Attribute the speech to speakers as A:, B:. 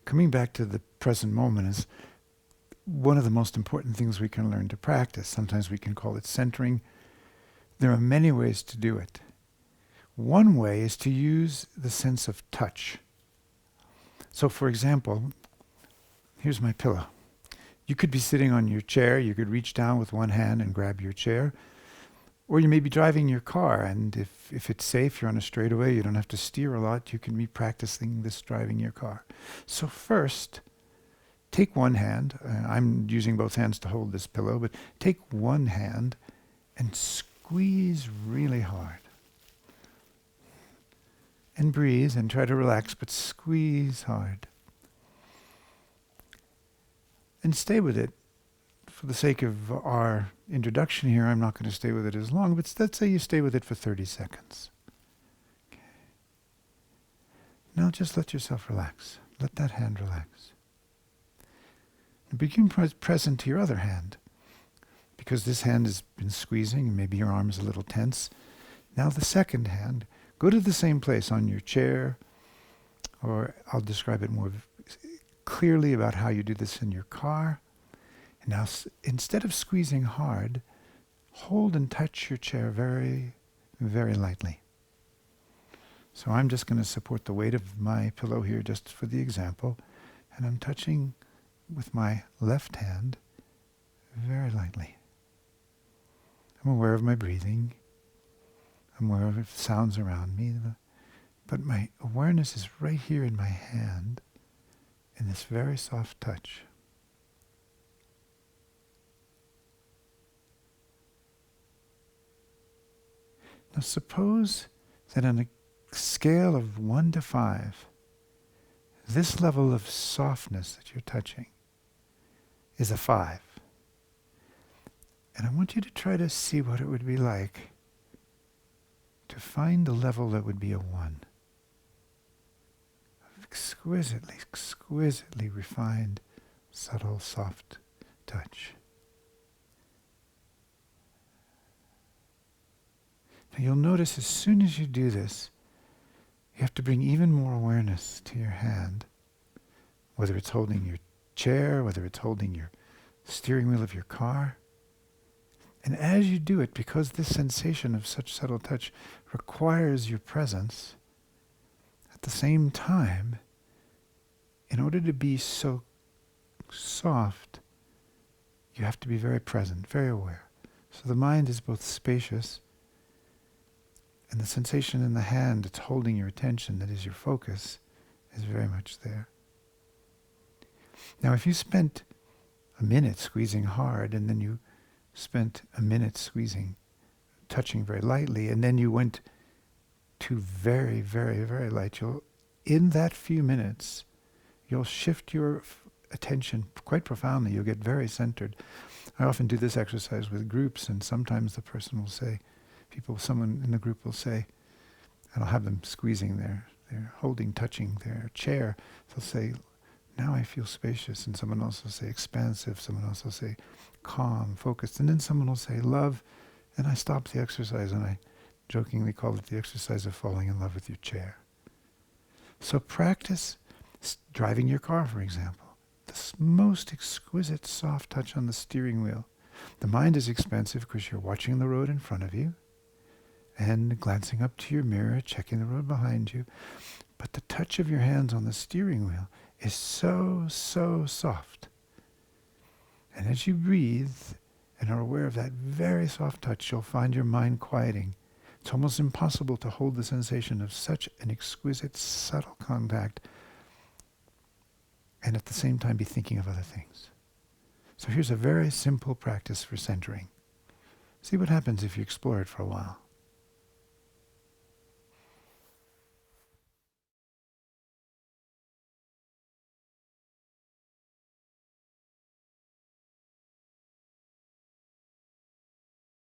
A: coming back to the present moment is one of the most important things we can learn to practice. Sometimes we can call it centering. There are many ways to do it. One way is to use the sense of touch. So for example, here's my pillow. You could be sitting on your chair, you could reach down with one hand and grab your chair, or you may be driving your car, and if it's safe, you're on a straightaway, you don't have to steer a lot, you can be practicing this driving your car. So first, take one hand, I'm using both hands to hold this pillow, but take one hand and squeeze really hard. And breathe and try to relax, but squeeze hard. And stay with it. For the sake of our introduction here, I'm not going to stay with it as long, but let's say you stay with it for 30 seconds. Okay. Now just let yourself relax. Let that hand relax. And begin present to your other hand. Because this hand has been squeezing, and maybe your arm is a little tense. Now the second hand, go to the same place on your chair, or I'll describe it more clearly about how you do this in your car. And now, instead of squeezing hard, hold and touch your chair very, very lightly. So I'm just going to support the weight of my pillow here just for the example, and I'm touching with my left hand very lightly. I'm aware of my breathing. I'm aware of sounds around me, but my awareness is right here in my hand, in this very soft touch. Now suppose that on a scale of 1 to 5, this level of softness that you're touching is a 5. And I want you to try to see what it would be like to find a level that would be a 1. Exquisitely, exquisitely refined, subtle, soft touch. Now you'll notice as soon as you do this, you have to bring even more awareness to your hand, whether it's holding your chair, whether it's holding your steering wheel of your car. And as you do it, because this sensation of such subtle touch requires your presence, at the same time, in order to be so soft, you have to be very present, very aware. So the mind is both spacious, and the sensation in the hand that's holding your attention, that is your focus, is very much there. Now if you spent a minute squeezing hard, and then you spent a minute squeezing, touching very lightly, and then you went to very, very, very light, in that few minutes, you'll shift your attention quite profoundly. You'll get very centered. I often do this exercise with groups, and sometimes the person will say, someone in the group will say, and I'll have them squeezing their holding, touching their chair. They'll say, now I feel spacious. And someone else will say expansive. Someone else will say calm, focused. And then someone will say love. And I stop the exercise, and I jokingly call it the exercise of falling in love with your chair. So practice driving your car, for example. This most exquisite soft touch on the steering wheel. The mind is expansive because you're watching the road in front of you and glancing up to your mirror, checking the road behind you. But the touch of your hands on the steering wheel is so, so soft. And as you breathe and are aware of that very soft touch, you'll find your mind quieting. It's almost impossible to hold the sensation of such an exquisite, subtle contact and at the same time be thinking of other things. So here's a very simple practice for centering. See what happens if you explore it for a while.